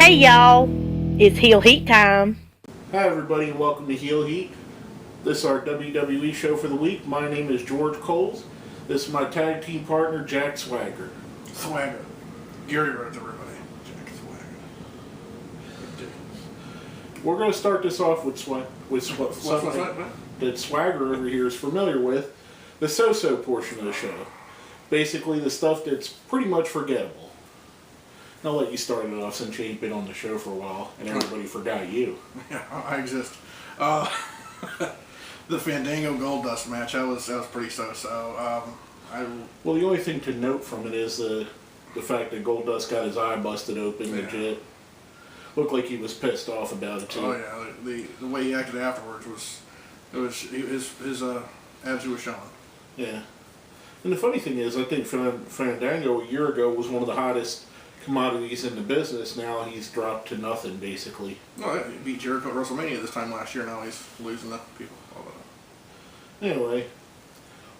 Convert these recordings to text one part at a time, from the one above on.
Hey y'all, it's Heel Heat time. Hi everybody and welcome to Heel Heat. This is our WWE show for the week. My name is George Coles. This is my tag team partner, Jack Swagger. Swagger. Gary Rhodes, everybody. Jack Swagger. We're going to start this off with something that Swagger over here is familiar with, the so-so portion of the show. Basically the stuff that's pretty much forgettable. I'll let you start it off since you ain't been on the show for a while and everybody forgot you. Yeah, I exist. The Fandango Goldust match, that was pretty so-so. Well, the only thing to note from it is the fact that Goldust got his eye busted open, legit. Looked like he was pissed off about it too. Oh yeah, the way he acted afterwards was his attitude was showing. Yeah, and the funny thing is, I think Fandango a year ago was one of the hottest commodities in the business. Now he's dropped to nothing basically. No, he beat Jericho at WrestleMania this time last year. Now he's losing to people. Anyway,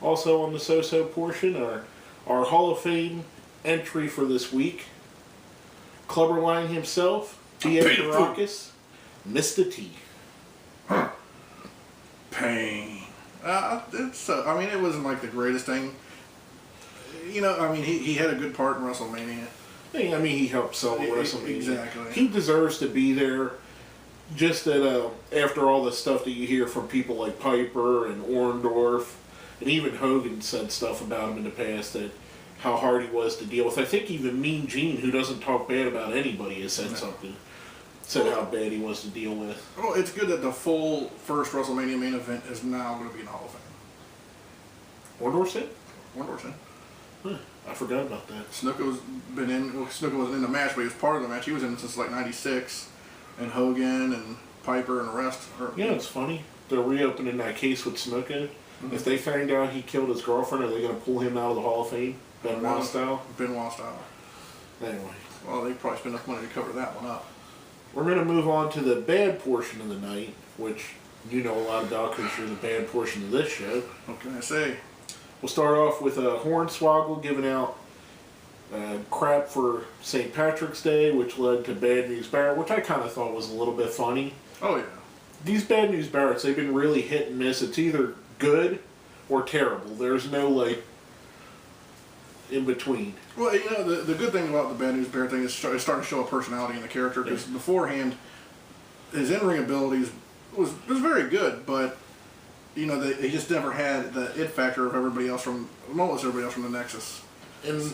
also on the so-so portion, our Hall of Fame entry for this week, Clubberline himself, T.A. Caracas, Mr. T. Pain. It wasn't like the greatest thing. You know, I mean, he had a good part in WrestleMania. I mean, he helped sell WrestleMania. Exactly. He deserves to be there. Just that after all the stuff that you hear from people like Piper and Orndorff, and even Hogan said stuff about him in the past, that how hard he was to deal with. I think even Mean Gene, who doesn't talk bad about anybody, has said something. Said how bad he was to deal with. Well, it's good that the full first WrestleMania main event is now going to be in the Hall of Fame. Orndorff said? Orndorff said. Huh, I forgot about that. Snuka wasn't in the match, but he was part of the match. He was in it since like '96, and Hogan and Piper and the rest. Yeah, it's funny. They're reopening that case with Snuka. Mm-hmm. If they find out he killed his girlfriend, are they going to pull him out of the Hall of Fame? Benoit style? Benoit style. Anyway. Well, they probably spent enough money to cover that one up. We're going to move on to the bad portion of the night, which you know a lot about because you're the bad portion of this show. What can I say? We'll start off with Hornswoggle giving out crap for St. Patrick's Day, which led to Bad News Barrett, which I kind of thought was a little bit funny. Oh, yeah. These Bad News Barretts, they've been really hit and miss. It's either good or terrible. There's no, like, in between. Well, you know, the good thing about the Bad News Barrett thing is it's starting to show a personality in the character, because beforehand, his in-ring abilities was very good, but you know, he just never had the it factor of everybody else from the Nexus. And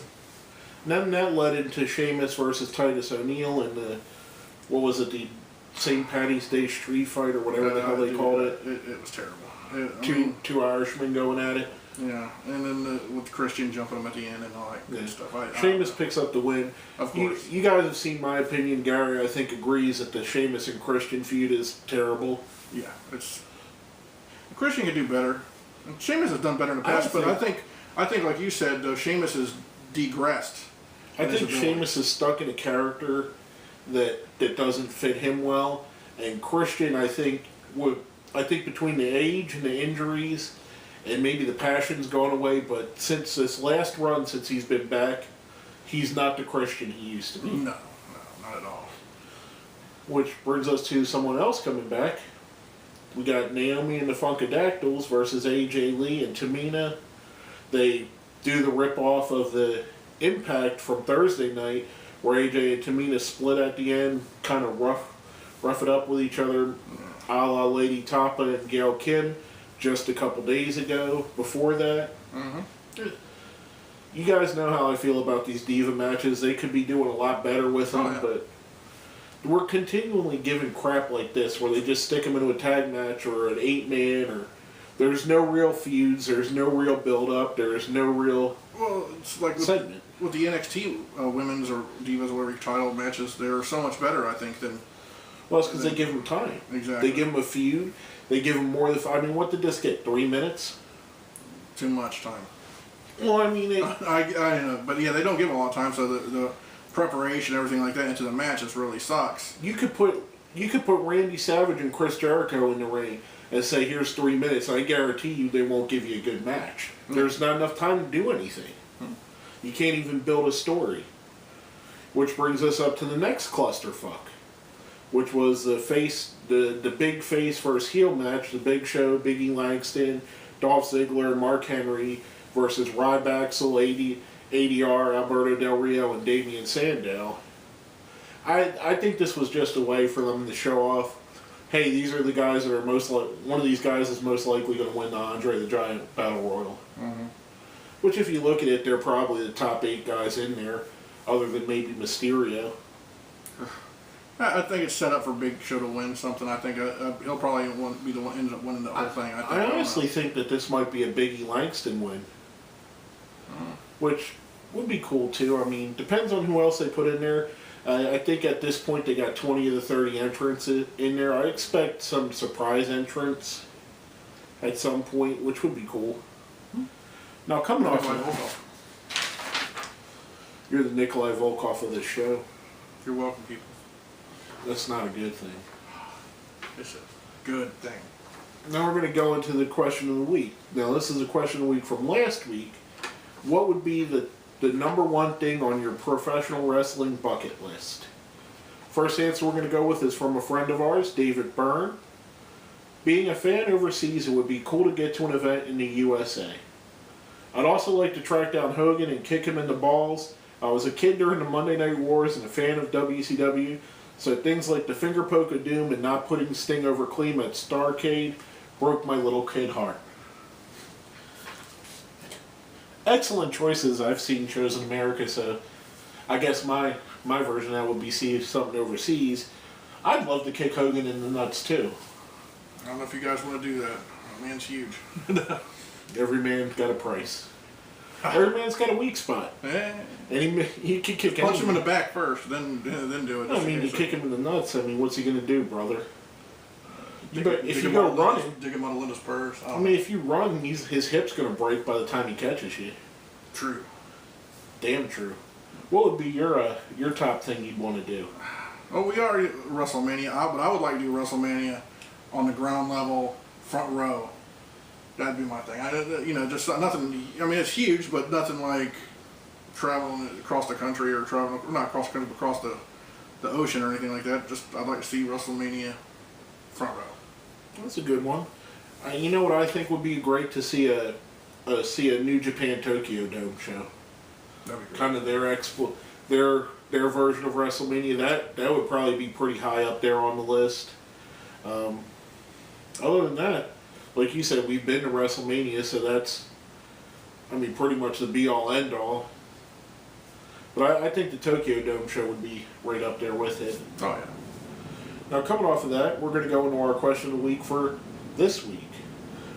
then that led into Sheamus versus Titus O'Neil and the St. Patty's Day Street Fight or whatever the hell they called it. It was terrible. Two Irishmen going at it. Yeah, and then with Christian jumping him at the end and all that good stuff. Sheamus picks up the win. Of course. You guys have seen my opinion. Gary, I think, agrees that the Sheamus and Christian feud is terrible. Yeah, Christian could do better. Sheamus has done better in the past, but I think like you said, Sheamus has degressed. I think Sheamus is stuck in a character that doesn't fit him well, and Christian, I think between the age and the injuries, and maybe the passion's gone away, but since this last run, since he's been back, he's not the Christian he used to be. No, not at all. Which brings us to someone else coming back. We got Naomi and the Funkadactyls versus AJ Lee and Tamina. They do the rip-off of the Impact from Thursday night, where AJ and Tamina split at the end, kind of rough it up with each other, a la Lady Tapa and Gail Kim, just a couple days ago. Before that, you guys know how I feel about these Diva matches. They could be doing a lot better with them, but we're continually giving crap like this, where they just stick them into a tag match or an 8-man, or there's no real feuds, there's no real build-up, there's no real it's like segment. With the NXT women's or Divas or whatever title matches, they're so much better, I think, than... Well, it's because they give them time. Exactly. They give them a feud. They give them more than... I mean, what did this get? 3 minutes? Too much time. Well, I mean... I know, but yeah, they don't give a lot of time, so the preparation, everything like that into the match just really sucks. You could put Randy Savage and Chris Jericho in the ring and say, here's 3 minutes. I guarantee you they won't give you a good match. There's not enough time to do anything. You can't even build a story. Which brings us up to the next clusterfuck, which was the big face versus heel match, the Big Show, Big E Langston, Dolph Ziggler, Mark Henry versus Ryback, ADR, Alberto Del Rio, and Damian Sandow. I think this was just a way for them to show off, hey, these are the guys that are one of these guys is most likely going to win the Andre the Giant Battle Royal. Mm-hmm. Which, if you look at it, they're probably the top 8 guys in there, other than maybe Mysterio. I think it's set up for Big Show to win something. I think he'll probably be the one ends up winning the whole thing. I honestly think that this might be a Big E Langston win. Which would be cool, too. I mean, depends on who else they put in there. I think at this point they got 20 of the 30 entrants in there. I expect some surprise entrants at some point, which would be cool. Now, coming off you're the Nikolai Volkov of this show. You're welcome, people. That's not a good thing. It's a good thing. Now we're going to go into the question of the week. Now, this is a question of the week from last week. What would be the number one thing on your professional wrestling bucket list? First answer we're going to go with is from a friend of ours, David Byrne. Being a fan overseas, it would be cool to get to an event in the USA. I'd also like to track down Hogan and kick him in the balls. I was a kid during the Monday Night Wars and a fan of WCW, so things like the finger poke of doom and not putting Sting over Clean at Starrcade broke my little kid heart. Excellent choices. I've seen shows in America, so I guess my version of that would be see something overseas. I'd love to kick Hogan in the nuts too. I don't know if you guys want to do that. That man's huge. Every man's got a price. Every man's got a weak spot. And he can kick punch him in the back first, then do it. I mean, you kick him in the nuts. I mean, what's he going to do, brother? If you go running, dig him out of Linda's purse. I mean, if you run, his hip's going to break by the time he catches you. True. Damn true. What would be your top thing you'd want to do? Well, we are at WrestleMania, but I would like to do WrestleMania on the ground level, front row. That'd be my thing. Just nothing. I mean, it's huge, but nothing like traveling across the country or not across the country, but across the ocean or anything like that. Just I'd like to see WrestleMania front row. That's a good one. You know what I think would be great to see a New Japan Tokyo Dome show. That'd be great. Kind of their version of WrestleMania. That would probably be pretty high up there on the list. Other than that, like you said, we've been to WrestleMania, so that's, I mean, pretty much the be-all, end-all. But I think the Tokyo Dome show would be right up there with it. Oh, yeah. Now, coming off of that, we're going to go into our question of the week for this week.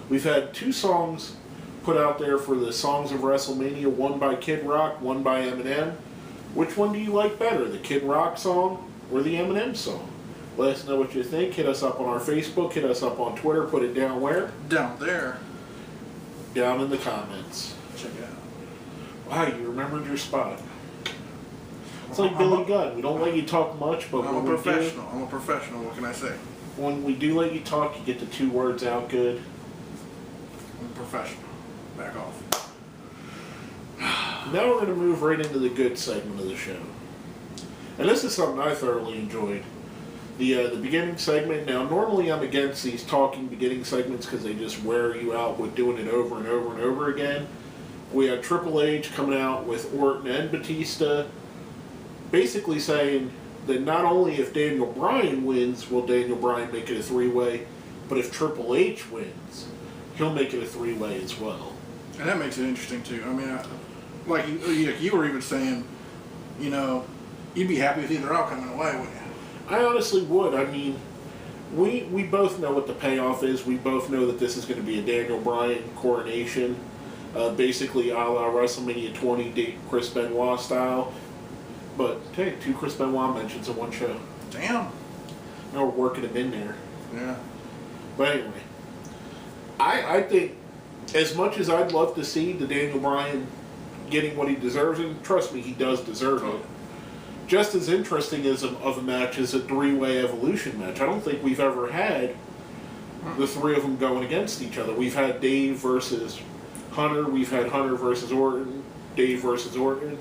We've had 2 songs put out there for the Songs of WrestleMania, one by Kid Rock, one by Eminem. Which one do you like better, the Kid Rock song or the Eminem song? Let us know what you think. Hit us up on our Facebook. Hit us up on Twitter. Put it down where? Down there. Down in the comments. Check it out. Wow, you remembered your spot. It's like Billy Gunn. We don't let you talk much, but I'm a professional. I'm a professional. What can I say? When we do let you talk, you get the 2 words out good. I'm a professional. Back off. Now we're going to move right into the good segment of the show. And this is something I thoroughly enjoyed. The beginning segment. Now, normally I'm against these talking beginning segments because they just wear you out with doing it over and over and over again. We had Triple H coming out with Orton and Batista, basically saying that not only if Daniel Bryan wins will Daniel Bryan make it a 3-way, but if Triple H wins, he'll make it a 3-way as well. And that makes it interesting too. I mean, like you were even saying, you'd be happy with either outcome in a way, wouldn't you? I honestly would. I mean, we both know what the payoff is. We both know that this is going to be a Daniel Bryan coronation, basically a la WrestleMania 20 Chris Benoit style. But hey, 2 Chris Benoit mentions in one show. Damn. Now we're working him in there. Yeah. But anyway, I think as much as I'd love to see the Daniel Bryan getting what he deserves, and trust me, he does deserve it. Just as interesting as of a match is a 3-way Evolution match. I don't think we've ever had the 3 of them going against each other. We've had Dave versus Hunter. We've had Hunter versus Orton. Dave versus Orton.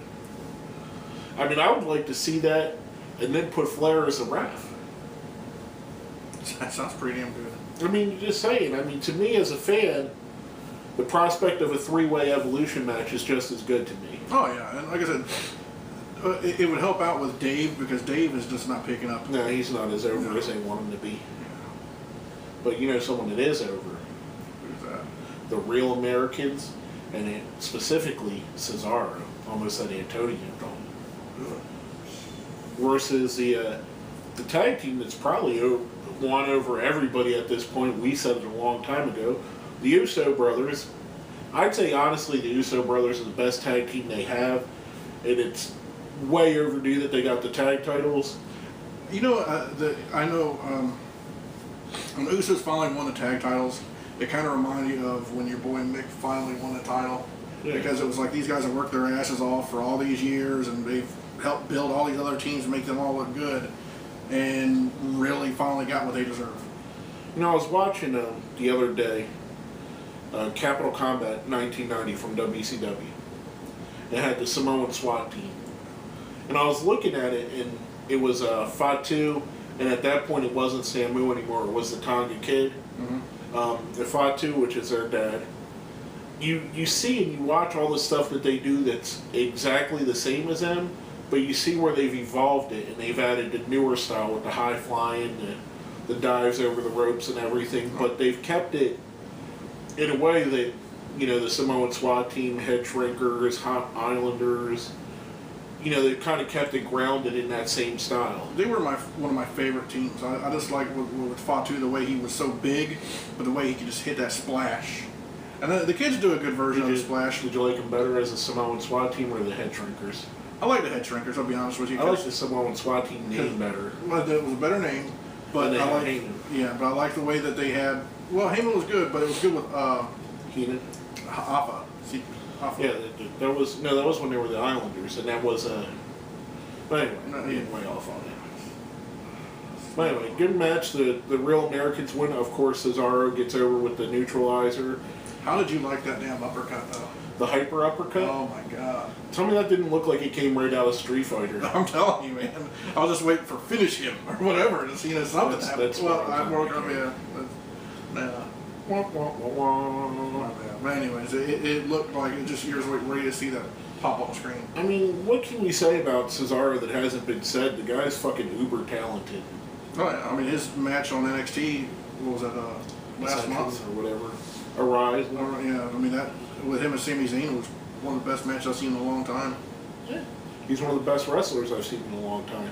I mean, I would like to see that, and then put Flair as a ref. That sounds pretty damn good. I mean, just saying. I mean, to me as a fan, the prospect of a 3-way Evolution match is just as good to me. Oh yeah, and like I said, it would help out with Dave because Dave is just not picking up. No, he's not as over as they want him to be. But you know someone that is over? Who's that? The Real Americans, and specifically Cesaro, almost said Antonio. Versus the tag team that's probably won over everybody at this point. We said it a long time ago. The Uso Brothers. I'd say honestly the Uso Brothers are the best tag team they have, and it's way overdue that they got the tag titles. You know, I know when Usos finally won the tag titles, it kind of reminded me of when your boy Mick finally won the title. Yeah. Because it was like these guys have worked their asses off for all these years, and they've helped build all these other teams and make them all look good, and really finally got what they deserve. You know, I was watching the other day Capital Combat 1990 from WCW. It had the Samoan SWAT team. And I was looking at it, and it was Fatu, and at that point it wasn't Samu anymore, it was the Tonga Kid. Mm-hmm. The Fatu, which is their dad. You see and you watch all the stuff that they do that's exactly the same as them, but you see where they've evolved it, and they've added the newer style with the high flying, the dives over the ropes and everything, but they've kept it in a way that, you know, the Samoan SWAT team, Head Shrinkers, Hot Islanders, you know, they've kind of kept it grounded in that same style. They were one of my favorite teams. I just like with Fatu the way he was so big, but the way he could just hit that splash. And the kids do a good version of the splash. Did you like him better as a Samoan SWAT team or the Head Shrinkers? I like the Head Shrinkers, I'll be honest with you. I like the Samoan SWAT team name better. Well, it was a better name, but I like Heyman. But I like the way that they had. Well, Heyman was good, but it was good with Heenan. Alpha. Yeah, that was when they were the Islanders, and that was but anyway, getting way off on it. But anyway, good match. The Real Americans win. Of course, Cesaro gets over with the neutralizer. How did you like that damn uppercut, though? The hyper uppercut? Oh, my God. Tell me that didn't look like it came right out of Street Fighter. I'm telling you, man. I was just waiting for finish him or whatever to see something happen. That's well, I'm working on it. But anyways, it looked like it just years ready to see that pop on the screen. I mean, what can we say about Cesaro that hasn't been said? The guy's fucking uber talented. Oh, yeah. I mean, his match on NXT, what was that, last month? Or whatever. Arise. Yeah, I mean, that with him and Sami Zayn was one of the best matches I've seen in a long time. Yeah. He's one of the best wrestlers I've seen in a long time.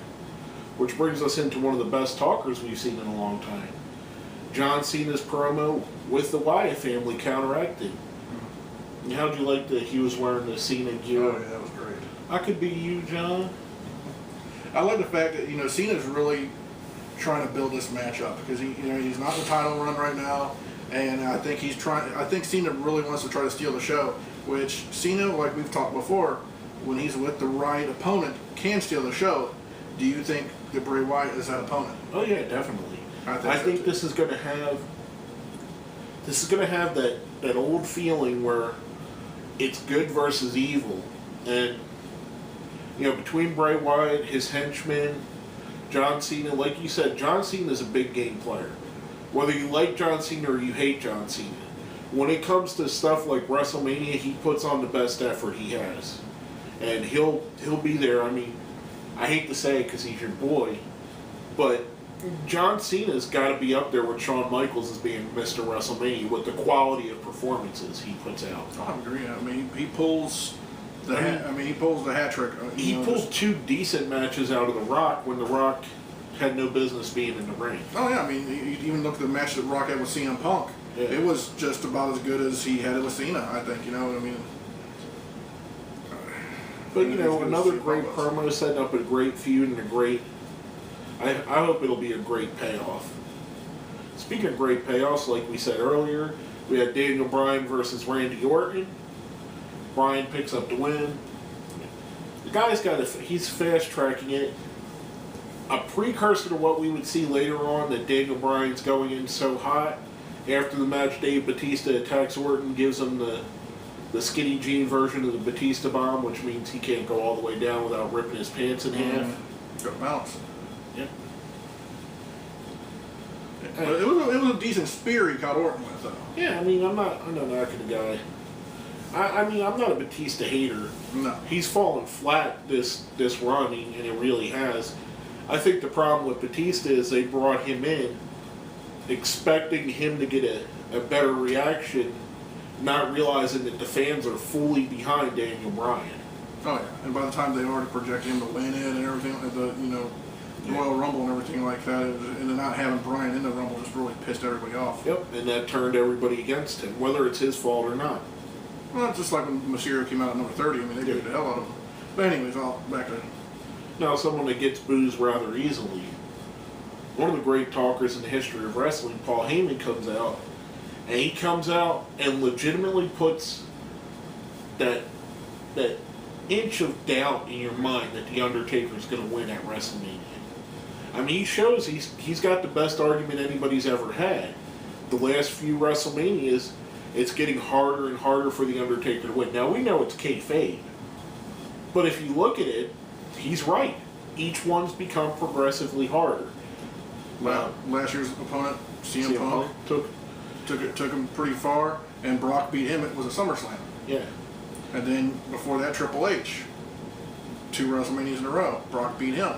Which brings us into one of the best talkers we've seen in a long time. John Cena's promo with the Wyatt family counteracted. Mm-hmm. How'd you like that he was wearing the Cena gear? Oh, yeah, that was great. I could be you, John. I like the fact that, you know, Cena's really trying to build this match up because he's not in the title run right now, and I think Cena really wants to try to steal the show, which Cena, like we've talked before, when he's with the right opponent, can steal the show. Do you think that Bray Wyatt is that opponent? Oh yeah, definitely. I think this is going to have that old feeling where it's good versus evil, and you know, between Bray Wyatt, his henchmen, John Cena, like you said, John Cena is a big game player. Whether you like John Cena or you hate John Cena, when it comes to stuff like WrestleMania, he puts on the best effort he has, and he'll be there. I mean, I hate to say it because he's your boy, but John Cena's got to be up there with Shawn Michaels as being Mr. WrestleMania with the quality of performances he puts out. I agree. I mean, he pulls the hat trick. He pulled 2 decent matches out of The Rock when The Rock had no business being in the ring. Oh yeah, I mean, you even look at the match that Rock had with CM Punk. Yeah. It was just about as good as he had it with Cena, I think. You know what I mean? But you know, another great promo setting up a great feud and a great. I hope it'll be a great payoff. Speaking of great payoffs, like we said earlier, we had Daniel Bryan versus Randy Orton. Bryan picks up the win. The guy's he's fast tracking it. A precursor to what we would see later on, that Daniel Bryan's going in so hot. After the match, Dave Bautista attacks Orton, gives him the the skinny jean version of the Batista bomb, which means he can't go all the way down without ripping his pants in half. Got bounce. Yep. But it was a decent spear he caught Orton with, though. Yeah, I mean, I'm not knocking the guy. I mean, I'm not a Batista hater. No. He's fallen flat this run, and it really has. I think the problem with Batista is they brought him in expecting him to get a better reaction, not realizing that the fans are fully behind Daniel Bryan. Oh yeah, and by the time they already projected him to win it and everything, the Royal Rumble and everything like that, and then not having Bryan in the Rumble just really pissed everybody off. Yep, and that turned everybody against him, whether it's his fault or not. Well, it's just like when Mysterio came out at number 30. I mean, they beat the hell out of him. But anyways, back to... Now, someone that gets boozed rather easily. One of the great talkers in the history of wrestling, Paul Heyman, comes out, and he comes out and legitimately puts that inch of doubt in your mind that The Undertaker's going to win at WrestleMania. I mean, he shows he's got the best argument anybody's ever had. The last few WrestleManias, it's getting harder and harder for The Undertaker to win. Now, we know it's kayfabe, but if you look at it, he's right. Each one's become progressively harder. Last year's opponent, CM Punk, took him pretty far, and Brock beat him. It was a SummerSlam. Yeah. And then before that, Triple H. 2 WrestleManias in a row. Brock beat him.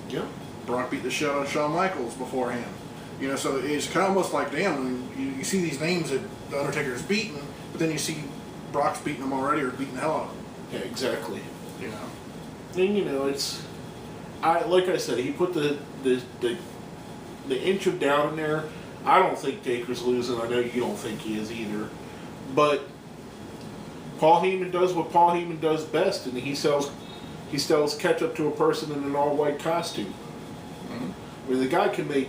Yeah. Brock beat the shit out of Shawn Michaels beforehand. You know, so it's kind of almost like, damn, I mean, you see these names that The Undertaker's beaten, but then you see Brock's beating them already or beating the hell out of them. Yeah, exactly. You know. And you know, like I said, he put the inch of doubt in there. I don't think Taker's losing. I know you don't think he is either. But Paul Heyman does what Paul Heyman does best, and he sells ketchup to a person in an all-white costume. Mm-hmm. I mean, the guy can make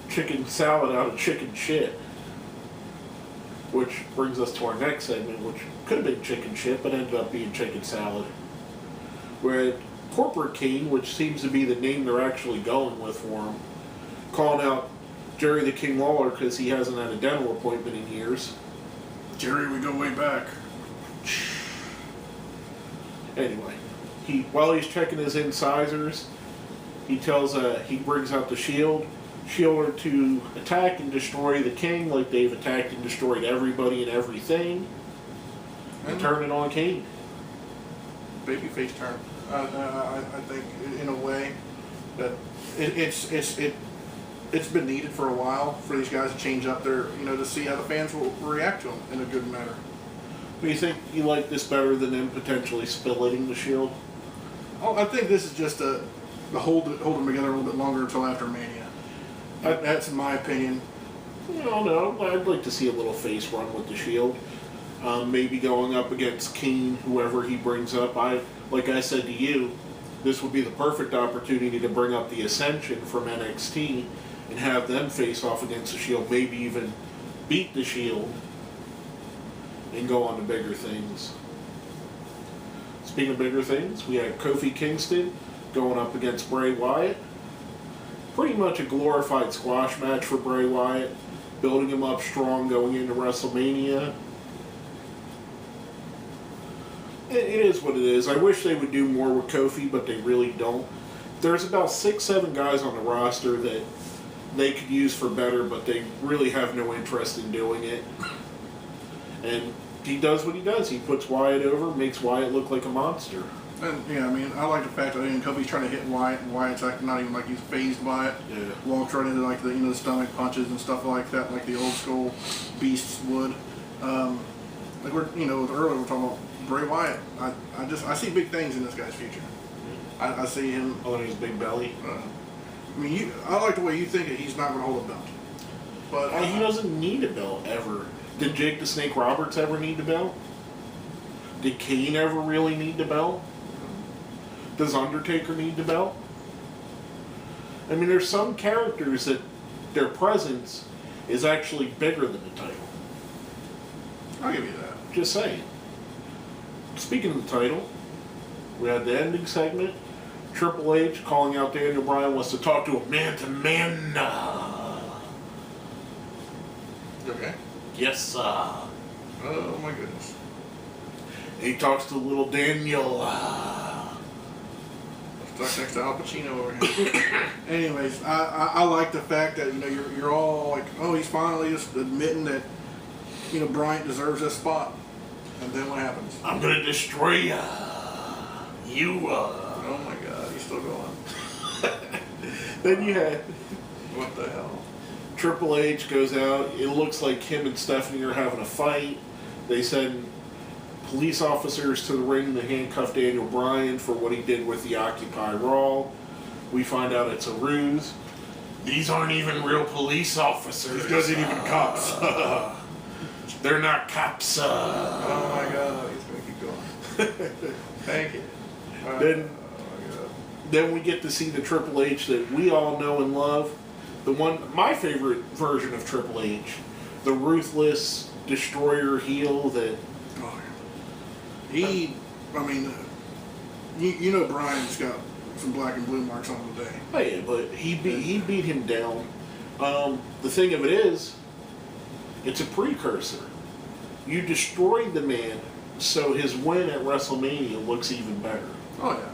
chicken salad out of chicken shit. Which brings us to our next segment, which could have been chicken shit, but ended up being chicken salad. Where Corporate King, which seems to be the name they're actually going with for him, calling out Jerry the King Lawler because he hasn't had a dental appointment in years. Jerry, we go way back. Anyway, while he's checking his incisors, he brings out the Shield. Shield are to attack and destroy the King like they've attacked and destroyed everybody and everything, and turn it on Kane. Babyface turn. I think in a way that it's been needed for a while for these guys to change up their, to see how the fans will react to them in a good manner. Do you think you like this better than them potentially splitting the Shield? Oh, I think this is just to hold them together a little bit longer until after Mania. That's my opinion. No, I'd like to see a little face run with the Shield. Maybe going up against Kane, whoever he brings up. Like I said to you, this would be the perfect opportunity to bring up the Ascension from NXT and have them face off against the Shield. Maybe even beat the Shield and go on to bigger things. Speaking of bigger things, we had Kofi Kingston going up against Bray Wyatt. Pretty much a glorified squash match for Bray Wyatt, building him up strong going into WrestleMania. It is what it is. I wish they would do more with Kofi, but they really don't. There's about 6-7 guys on the roster that they could use for better, but they really have no interest in doing it. And he does what he does. He puts Wyatt over, makes Wyatt look like a monster. And yeah, I mean, I like the fact that Kofi's trying to hit Wyatt, and Wyatt's not even like he's phased by it. Yeah. Walks right into like the the stomach punches and stuff like that, like the old school beasts would. Like we're earlier we're talking about Bray Wyatt. I see big things in this guy's future. I see him. Oh, and his big belly. I mean, I like the way you think that he's not going to hold a belt, but He doesn't need a belt ever. Did Jake the Snake Roberts ever need the belt? Did Kane ever really need the belt? Does Undertaker need the belt? I mean, there's some characters that their presence is actually bigger than the title. I'll give you that. Just saying. Speaking of the title, we had the ending segment. Triple H calling out Daniel Bryan wants to talk to a man-to-man. Okay. Yes, sir. Oh my goodness. He talks to little Daniel. Stuck next to Al Pacino over here. Anyways, I like the fact that you're all like, oh, he's finally just admitting that Bryant deserves this spot. And then what happens? I'm gonna destroy you. Oh my God, he's still going. Then you had What the hell? Triple H goes out. It looks like him and Stephanie are having a fight. They send police officers to the ring to handcuff Daniel Bryan for what he did with the Occupy Raw. We find out it's a ruse. These aren't even real police officers. These guys ain't even cops. They're not cops. Oh my God, he's gonna keep going. Thank you. Then we get to see the Triple H that we all know and love. My favorite version of Triple H, the ruthless destroyer heel that. Brian's got some black and blue marks on him today. Oh yeah, but he beat him down. The thing of it is, it's a precursor. You destroy the man, so his win at WrestleMania looks even better. Oh yeah.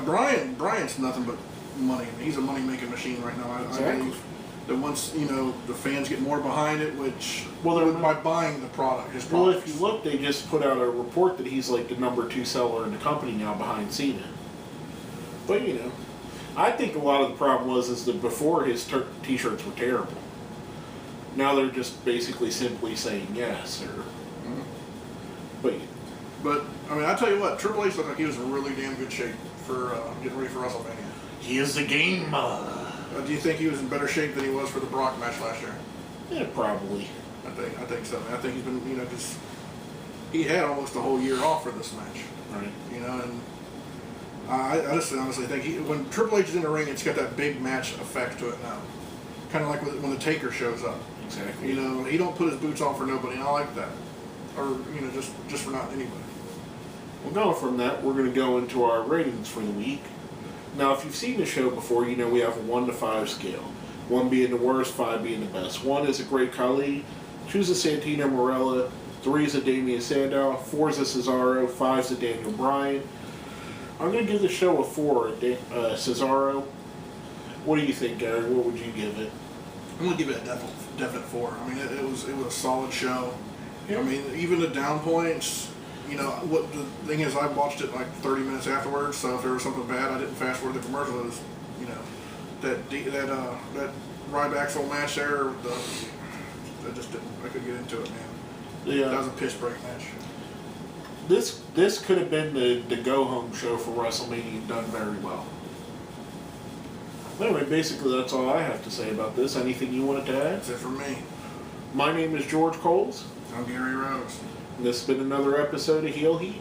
Brian's nothing but money. He's a money-making machine right now. Exactly. I believe that once the fans get more behind it, by buying the product, his Well, products. if you look, they just put out a report that he's like the number 2 seller in the company now behind Cena. But I think a lot of the problem is that before his t-shirts were terrible. Now they're just basically simply saying yes or. Mm-hmm. But I tell you what, Triple H looked like he was in really damn good shape for getting ready for WrestleMania. He is the game. Do you think he was in better shape than he was for the Brock match last year? Yeah, probably. I think so. I think he's been, because he had almost a whole year off for this match. Right. And I just honestly think when Triple H is in the ring, it's got that big match effect to it now. Kind of like when the Taker shows up. Exactly. He don't put his boots on for nobody, and I like that. Or, just for not anybody. Well, going from that, we're going to go into our ratings for the week. Now, if you've seen the show before, we have a 1 to 5 scale. 1 being the worst, 5 being the best. 1 is a Great Khali, 2 is a Santino Marella, 3 is a Damian Sandow, 4 is a Cesaro, 5 is a Daniel Bryan. I'm going to give the show a 4 at Cesaro. What do you think, Gary? What would you give it? I'm going to give it a definite 4. It was a solid show. Yeah. Even the down points, what the thing is, I watched it like 30 minutes afterwards, so if there was something bad, I didn't fast forward the commercial. It was, that Ryback's old match there, I couldn't get into it, man. Yeah. That was a piss break match. This could have been the go-home show for WrestleMania done very well. Anyway, basically that's all I have to say about this. Anything you wanted to add? That's it for me. My name is George Coles. I'm Gary Rhodes. And this has been another episode of Heel Heat.